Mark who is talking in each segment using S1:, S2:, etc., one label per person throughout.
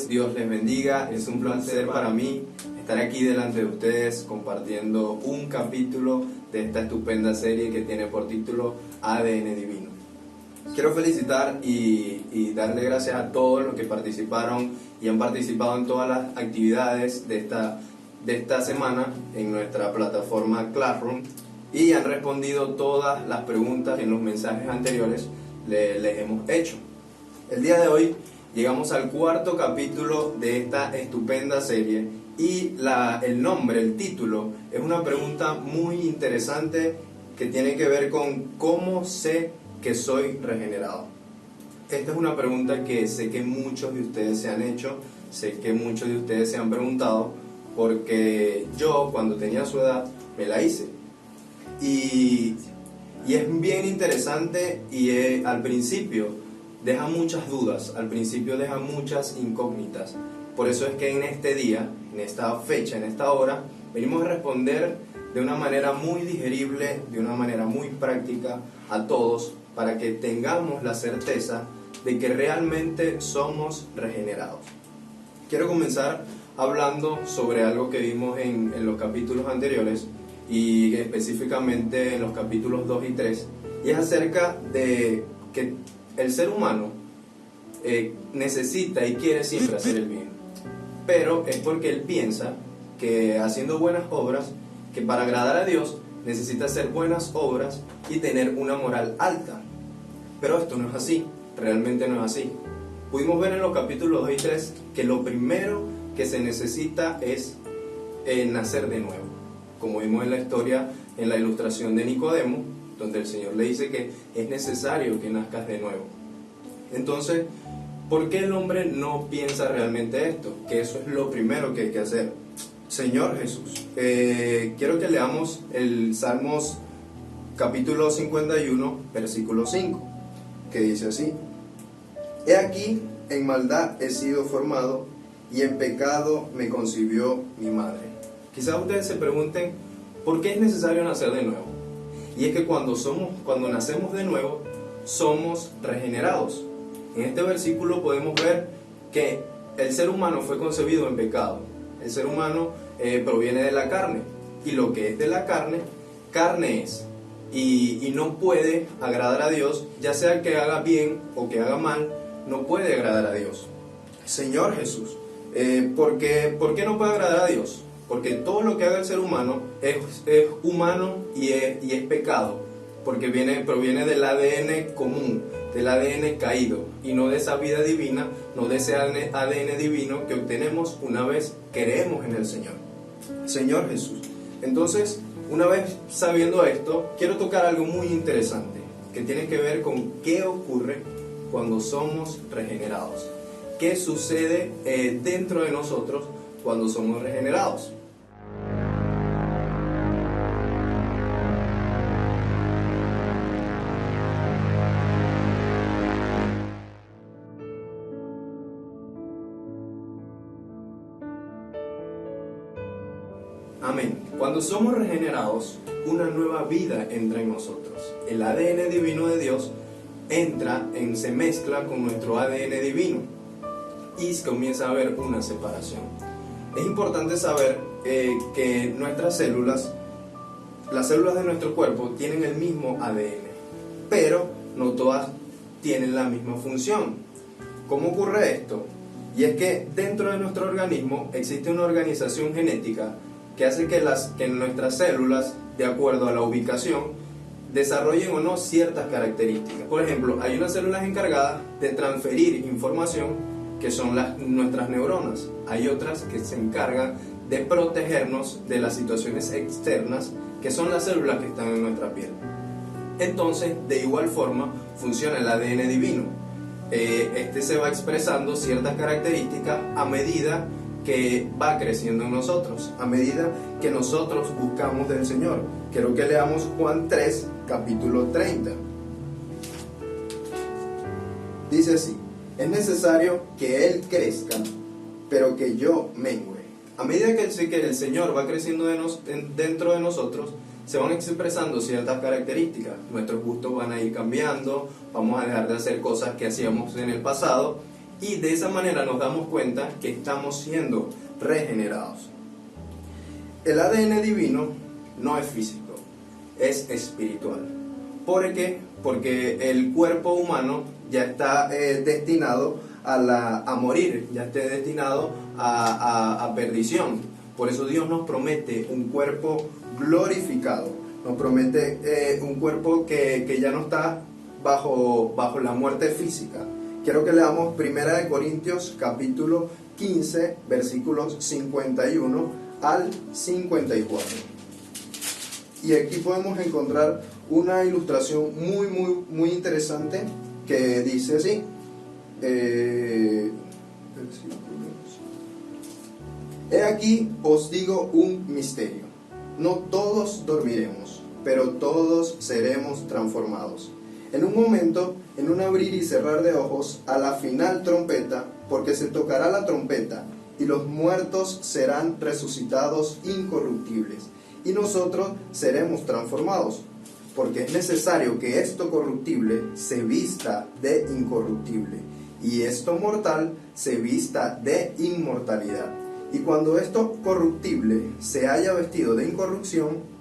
S1: tardes, Dios les bendiga. Es un placer para mí estar aquí delante de ustedes compartiendo un capítulo de esta estupenda serie que tiene por título ADN Divino. Quiero felicitar y darle gracias a todos los que participaron y han participado en todas las actividades de esta semana en nuestra plataforma Classroom y han respondido todas las preguntas que en los mensajes anteriores les hemos hecho. El día de hoy llegamos al cuarto capítulo de esta estupenda serie y el nombre, el título, es una pregunta muy interesante que tiene que ver con cómo sé que soy regenerado. Esta es una pregunta que sé que muchos de ustedes se han hecho, sé que muchos de ustedes se han preguntado, porque yo cuando tenía su edad me la hice. Y es bien interesante y al principio deja muchas dudas, al principio deja muchas incógnitas. Por eso es que en este día, en esta fecha, en esta hora, venimos a responder de una manera muy digerible, de una manera muy práctica a todos, para que tengamos la certeza de que realmente somos regenerados. Quiero comenzar hablando sobre algo que vimos en los capítulos anteriores y específicamente en los capítulos 2 y 3, y es acerca de que el ser humano necesita y quiere siempre hacer el bien, pero es porque él piensa que haciendo buenas obras, que para agradar a Dios necesita hacer buenas obras y tener una moral alta. Pero esto no es así, realmente no es así. Pudimos ver en los capítulos 2 y 3 que lo primero que se necesita es nacer de nuevo. Como vimos en la historia, en la ilustración de Nicodemo, donde el Señor le dice que es necesario que nazcas de nuevo. Entonces, ¿por qué el hombre no piensa realmente esto? Que eso es lo primero que hay que hacer. Señor Jesús, quiero que leamos el Salmos capítulo 51, versículo 5, que dice así: He aquí, en maldad he sido formado, y en pecado me concibió mi madre. Quizás ustedes se pregunten, ¿por qué es necesario nacer de nuevo? Y es que cuando nacemos de nuevo, somos regenerados. En este versículo podemos ver que el ser humano fue concebido en pecado. El ser humano proviene de la carne, y lo que es de la carne, carne es. Y no puede agradar a Dios, ya sea que haga bien o que haga mal, no puede agradar a Dios. Señor Jesús, ¿por qué no puede agradar a Dios? Porque todo lo que haga el ser humano es humano y es pecado, porque proviene del ADN común, del ADN caído, y no de esa vida divina, no de ese ADN divino que obtenemos una vez creemos en el Señor. Señor Jesús. Entonces, una vez sabiendo esto, quiero tocar algo muy interesante, que tiene que ver con qué ocurre cuando somos regenerados. ¿Qué sucede dentro de nosotros cuando somos regenerados? Amén. Cuando somos regenerados, una nueva vida entra en nosotros. El ADN divino de Dios se mezcla con nuestro ADN divino y comienza a haber una separación. Es importante saber que nuestras células, las células de nuestro cuerpo, tienen el mismo ADN, pero no todas tienen la misma función. ¿Cómo ocurre esto? Y es que dentro de nuestro organismo existe una organización genética que hace que nuestras células, de acuerdo a la ubicación, desarrollen o no ciertas características. Por ejemplo, hay unas células encargadas de transferir información, que son nuestras neuronas. Hay otras que se encargan de protegernos de las situaciones externas, que son las células que están en nuestra piel. Entonces, de igual forma, funciona el ADN divino. Este se va expresando ciertas características a medida que va creciendo en nosotros, a medida que nosotros buscamos del Señor. Quiero que leamos Juan 3, capítulo 30. Dice así: es necesario que Él crezca, pero que yo mengue. A medida que el Señor va creciendo dentro de nosotros, se van expresando ciertas características. Nuestros gustos van a ir cambiando, vamos a dejar de hacer cosas que hacíamos en el pasado Y de esa manera nos damos cuenta que estamos siendo regenerados. El ADN divino no es físico, es espiritual. ¿Por qué? Porque el cuerpo humano ya está destinado a morir, ya está destinado a perdición. Por eso Dios nos promete un cuerpo glorificado, nos promete un cuerpo que ya no está bajo la muerte física. Quiero que leamos 1 Corintios capítulo 15, versículos 51 al 54. Y aquí podemos encontrar una ilustración muy interesante que dice así. He aquí os digo un misterio. No todos dormiremos, pero todos seremos transformados. En un momento, en un abrir y cerrar de ojos, a la final trompeta, porque se tocará la trompeta, y los muertos serán resucitados incorruptibles, y nosotros seremos transformados, porque es necesario que esto corruptible se vista de incorruptible, y esto mortal se vista de inmortalidad. Y cuando esto corruptible se haya vestido de incorrupción,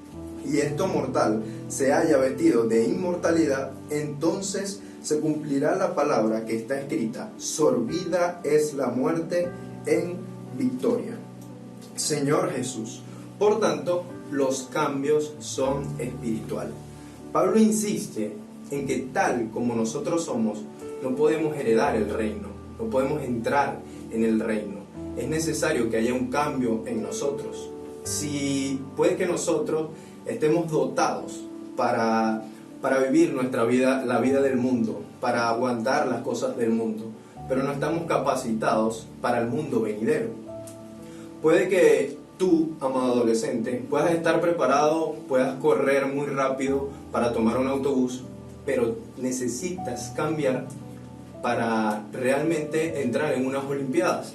S1: y esto mortal se haya vestido de inmortalidad, entonces se cumplirá la palabra que está escrita: sorbida es la muerte en victoria. Señor Jesús. Por tanto, los cambios son espirituales. Pablo insiste en que tal como nosotros somos, no podemos heredar el reino, no podemos entrar en el reino. Es necesario que haya un cambio en nosotros. Si puede que nosotros estemos dotados para vivir nuestra vida, la vida del mundo, para aguantar las cosas del mundo, pero no estamos capacitados para el mundo venidero. Puede que tú, amado adolescente, puedas estar preparado, puedas correr muy rápido para tomar un autobús, pero necesitas cambiar para realmente entrar en unas olimpiadas.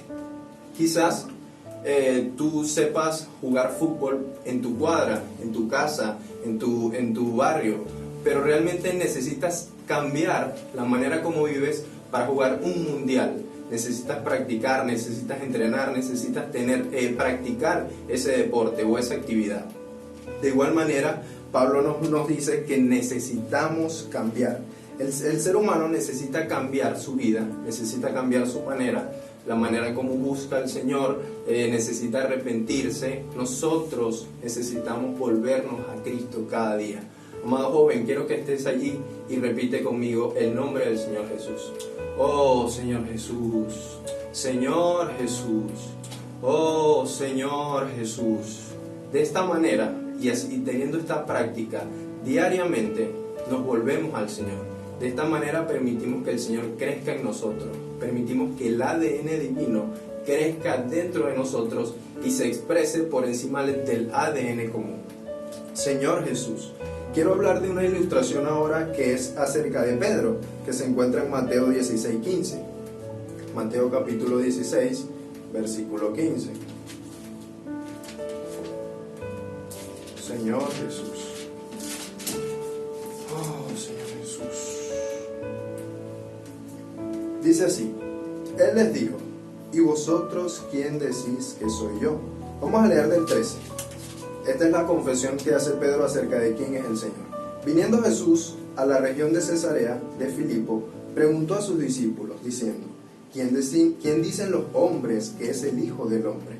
S1: Quizás tú sepas jugar fútbol en tu cuadra, en tu casa, en tu barrio, pero realmente necesitas cambiar la manera como vives para jugar un mundial. Necesitas practicar, necesitas entrenar, necesitas practicar ese deporte o esa actividad. De igual manera, Pablo nos dice que necesitamos cambiar. El ser humano necesita cambiar su vida, necesita cambiar su manera, la manera como busca al Señor, necesita arrepentirse. Nosotros necesitamos volvernos a Cristo cada día. Amado joven, quiero que estés allí y repite conmigo el nombre del Señor Jesús. Oh Señor Jesús, Señor Jesús, oh Señor Jesús. De esta manera y así, teniendo esta práctica diariamente, nos volvemos al Señor. De esta manera permitimos que el Señor crezca en nosotros, permitimos que el ADN divino crezca dentro de nosotros y se exprese por encima del ADN común. Señor Jesús, quiero hablar de una ilustración ahora que es acerca de Pedro, que se encuentra en Mateo 16:15. Mateo capítulo 16, versículo 15. Señor Jesús. Oh, Señor Jesús. Dice así: Él les dijo: ¿y vosotros quién decís que soy yo? Vamos a leer del 13. Esta es la confesión que hace Pedro acerca de quién es el Señor. Viniendo Jesús a la región de Cesarea de Filipo, preguntó a sus discípulos, diciendo: ¿quién dicen los hombres que es el Hijo del Hombre?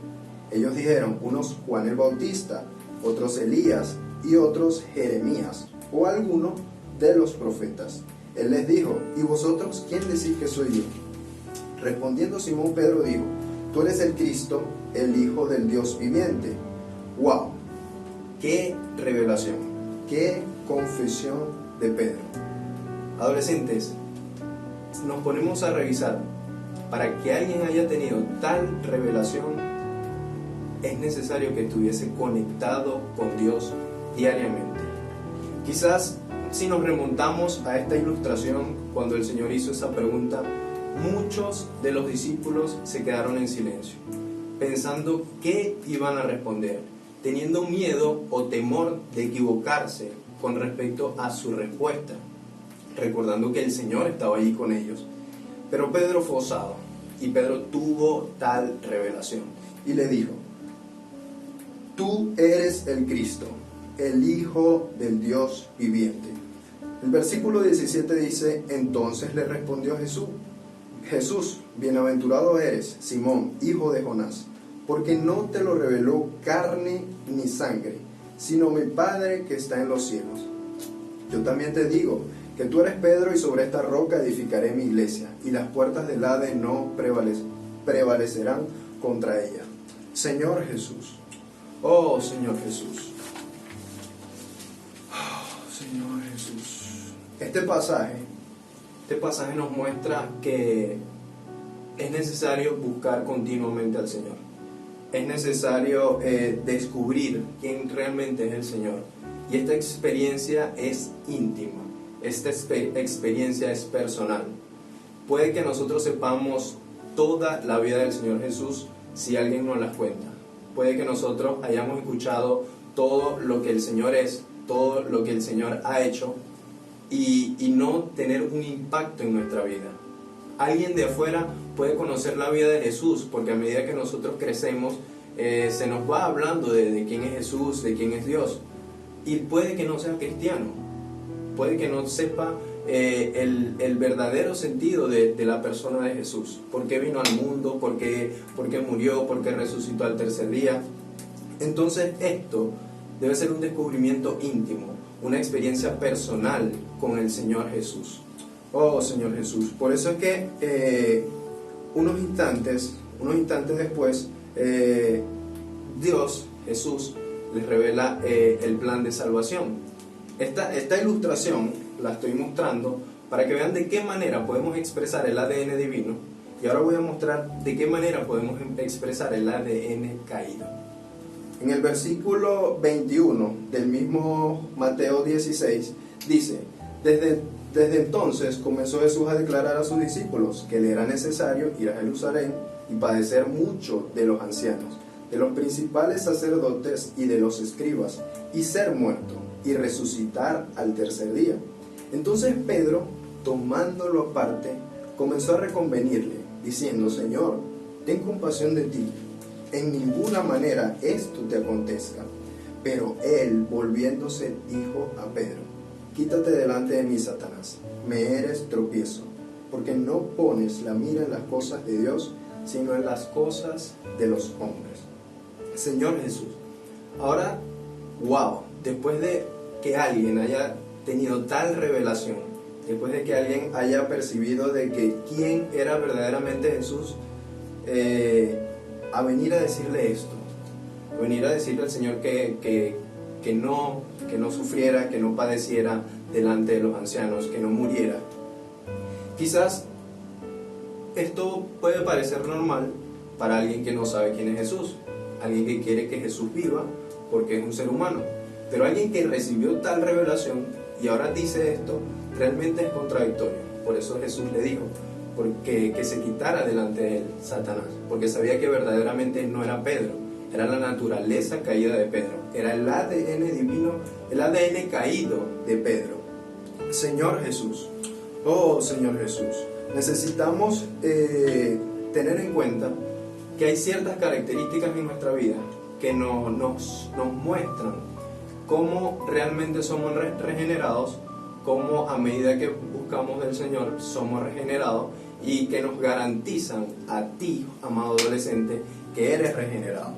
S1: Ellos dijeron: unos Juan el Bautista, otros Elías, y otros Jeremías, o alguno de los profetas. Él les dijo: ¿y vosotros quién decís que soy yo? Respondiendo Simón Pedro dijo: tú eres el Cristo, el Hijo del Dios viviente. ¡Wow! ¡Qué revelación! ¡Qué confesión de Pedro! Adolescentes, nos ponemos a revisar. Para que alguien haya tenido tal revelación, es necesario que estuviese conectado con Dios diariamente. Quizás si nos remontamos a esta ilustración, cuando el Señor hizo esa pregunta, muchos de los discípulos se quedaron en silencio, pensando qué iban a responder, teniendo miedo o temor de equivocarse con respecto a su respuesta, recordando que el Señor estaba allí con ellos. Pero Pedro fue osado. Y Pedro tuvo tal revelación y le dijo: tú eres el Cristo, el Hijo del Dios viviente. El versículo 17 dice: entonces le respondió Jesús, bienaventurado eres, Simón, hijo de Jonás, porque no te lo reveló carne ni sangre, sino mi Padre que está en los cielos. Yo también te digo que tú eres Pedro, y sobre esta roca edificaré mi iglesia, y las puertas del Hades no prevalecerán contra ella. Señor Jesús. Oh, Señor Jesús. Oh, Señor Jesús. Este pasaje nos muestra que es necesario buscar continuamente al Señor. Es necesario descubrir quién realmente es el Señor. Y esta experiencia es íntima. Esta experiencia es personal. Puede que nosotros sepamos toda la vida del Señor Jesús si alguien nos la cuenta. Puede que nosotros hayamos escuchado todo lo que el Señor es, todo lo que el Señor ha hecho, y no tener un impacto en nuestra vida. Alguien de afuera puede conocer la vida de Jesús, porque a medida que nosotros crecemos, se nos va hablando de quién es Jesús, de quién es Dios. Y puede que no sea cristiano, puede que no sepa el verdadero sentido de la persona de Jesús. ¿Por qué vino al mundo? ¿Por qué murió? ¿Por qué resucitó al tercer día? Entonces esto debe ser un descubrimiento íntimo, una experiencia personal con el Señor Jesús. Oh, Señor Jesús. Por eso es que unos instantes después, Jesús, les revela el plan de salvación. Esta ilustración la estoy mostrando para que vean de qué manera podemos expresar el ADN divino, y ahora voy a mostrar de qué manera podemos expresar el ADN caído. En el versículo 21 del mismo Mateo 16 dice: desde entonces comenzó Jesús a declarar a sus discípulos que le era necesario ir a Jerusalén y padecer mucho de los ancianos, de los principales sacerdotes y de los escribas, y ser muerto y resucitar al tercer día. Entonces Pedro, tomándolo aparte, comenzó a reconvenirle, diciendo: Señor, ten compasión de ti, en ninguna manera esto te acontezca. Pero él, volviéndose, dijo a Pedro: quítate delante de mí, Satanás, me eres tropiezo, porque no pones la mira en las cosas de Dios, sino en las cosas de los hombres. Señor Jesús, ahora, wow, después de que alguien haya tenido tal revelación, después de que alguien haya percibido de que quién era verdaderamente Jesús, a venir a decirle esto, a venir a decirle al Señor que no sufriera, que no padeciera delante de los ancianos, que no muriera. Quizás esto puede parecer normal para alguien que no sabe quién es Jesús, alguien que quiere que Jesús viva porque es un ser humano, pero alguien que recibió tal revelación y ahora dice esto, realmente es contradictorio. Por eso Jesús le dijo que se quitara delante de él Satanás, porque sabía que verdaderamente no era Pedro, era la naturaleza caída de Pedro, era el ADN divino, el ADN caído de Pedro. Señor Jesús, oh Señor Jesús, necesitamos tener en cuenta que hay ciertas características en nuestra vida que nos muestran cómo realmente somos regenerados, cómo a medida que buscamos del Señor somos regenerados, y que nos garantizan a ti, amado adolescente, que eres regenerado.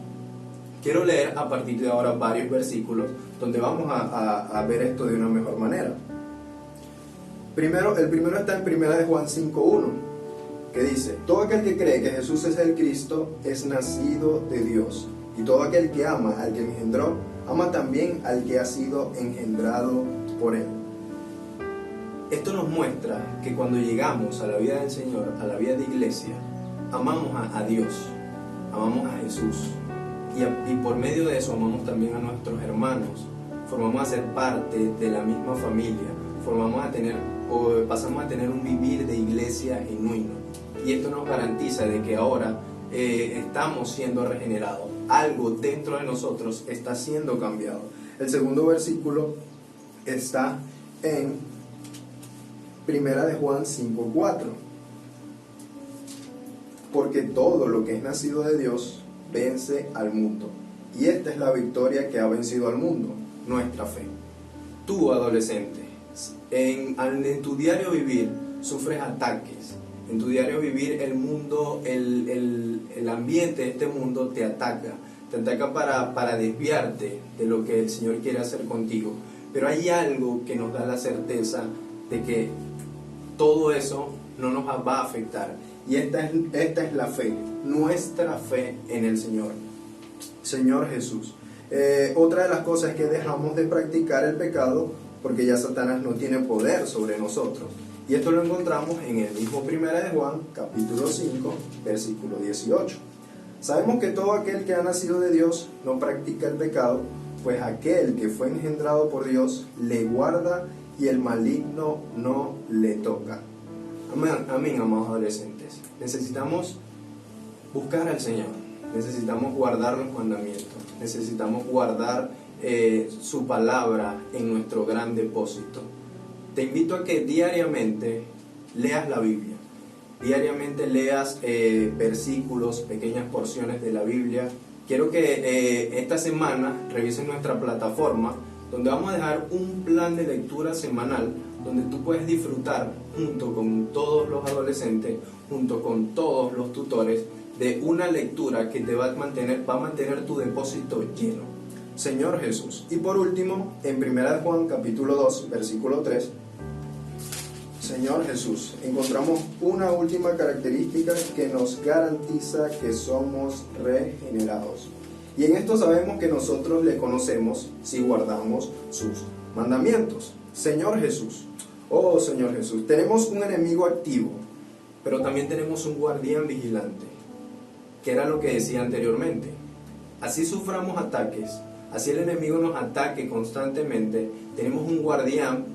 S1: Quiero leer a partir de ahora varios versículos donde vamos a ver esto de una mejor manera. El primero está en 1 de Juan 5:1, que dice: todo aquel que cree que Jesús es el Cristo es nacido de Dios, y todo aquel que ama al que engendró, ama también al que ha sido engendrado por él. Esto nos muestra que cuando llegamos a la vida del Señor, a la vida de iglesia, amamos a Dios, amamos a Jesús, y por medio de eso amamos también a nuestros hermanos, formamos a ser parte de la misma familia, pasamos a tener un vivir de iglesia genuino, y esto nos garantiza de que ahora estamos siendo regenerados, algo dentro de nosotros está siendo cambiado. El segundo versículo está en 1 de Juan 5:4. porque todo lo que es nacido de Dios vence al mundo. Y esta es la victoria que ha vencido al mundo, nuestra fe. Tú, adolescente, en tu diario vivir sufres ataques. En tu diario vivir el mundo, el ambiente de este mundo te ataca para desviarte de lo que el Señor quiere hacer contigo. Pero hay algo que nos da la certeza de que todo eso no nos va a afectar. Y esta es la fe, nuestra fe en el Señor Jesús. Otra de las cosas es que dejamos de practicar el pecado porque ya Satanás no tiene poder sobre nosotros. Y esto lo encontramos en el mismo 1 de Juan, capítulo 5, versículo 18. Sabemos que todo aquel que ha nacido de Dios no practica el pecado, pues aquel que fue engendrado por Dios le guarda y el maligno no le toca. Amén, amados adolescentes. Necesitamos buscar al Señor, necesitamos guardar los mandamientos, necesitamos guardar su palabra en nuestro gran depósito. Te invito a que diariamente leas la Biblia, diariamente leas versículos, pequeñas porciones de la Biblia. Quiero que esta semana revisen nuestra plataforma, donde vamos a dejar un plan de lectura semanal, donde tú puedes disfrutar junto con todos los adolescentes, junto con todos los tutores, de una lectura que te va a mantener tu depósito lleno. Señor Jesús. Y por último, en 1 de Juan capítulo 2, versículo 3, Señor Jesús, encontramos una última característica que nos garantiza que somos regenerados. Y en esto sabemos que nosotros le conocemos si guardamos sus mandamientos. Señor Jesús, oh Señor Jesús, tenemos un enemigo activo, pero también tenemos un guardián vigilante, que era lo que decía anteriormente. Así suframos ataques, así el enemigo nos ataque constantemente, tenemos un guardián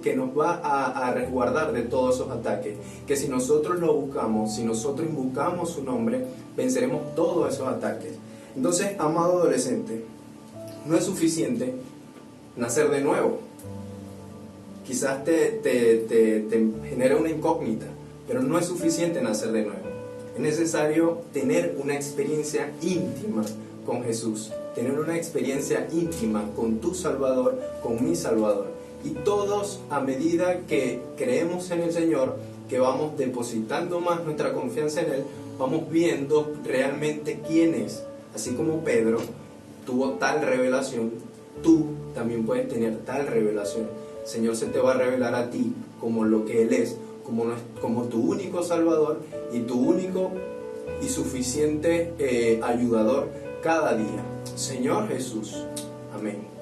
S1: que nos va a resguardar de todos esos ataques, que si nosotros lo buscamos, si nosotros invocamos su nombre, venceremos todos esos ataques. Entonces, amado adolescente, no es suficiente nacer de nuevo. Quizás te genera una incógnita, pero no es suficiente nacer de nuevo. Es necesario tener una experiencia íntima con Jesús, tener una experiencia íntima con tu Salvador, con mi Salvador. Y todos, a medida que creemos en el Señor, que vamos depositando más nuestra confianza en Él, vamos viendo realmente quién es. Así como Pedro tuvo tal revelación, tú también puedes tener tal revelación. El Señor se te va a revelar a ti como lo que Él es, como tu único Salvador y tu único y suficiente ayudador cada día. Señor Jesús. Amén.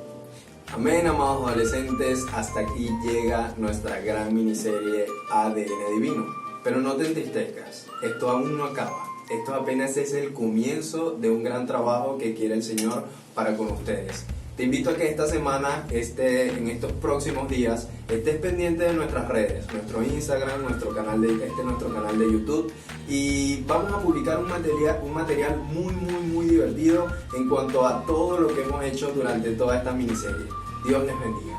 S1: Amén, amados adolescentes. Hasta aquí llega nuestra gran miniserie ADN Divino. Pero no te entristezcas, esto aún no acaba. Esto apenas es el comienzo de un gran trabajo que quiere el Señor para con ustedes. Te invito a que esta semana, en estos próximos días, estés pendiente de nuestras redes, nuestro Instagram, nuestro canal de YouTube, y vamos a publicar un material muy divertido en cuanto a todo lo que hemos hecho durante toda esta miniserie. Dios les bendiga.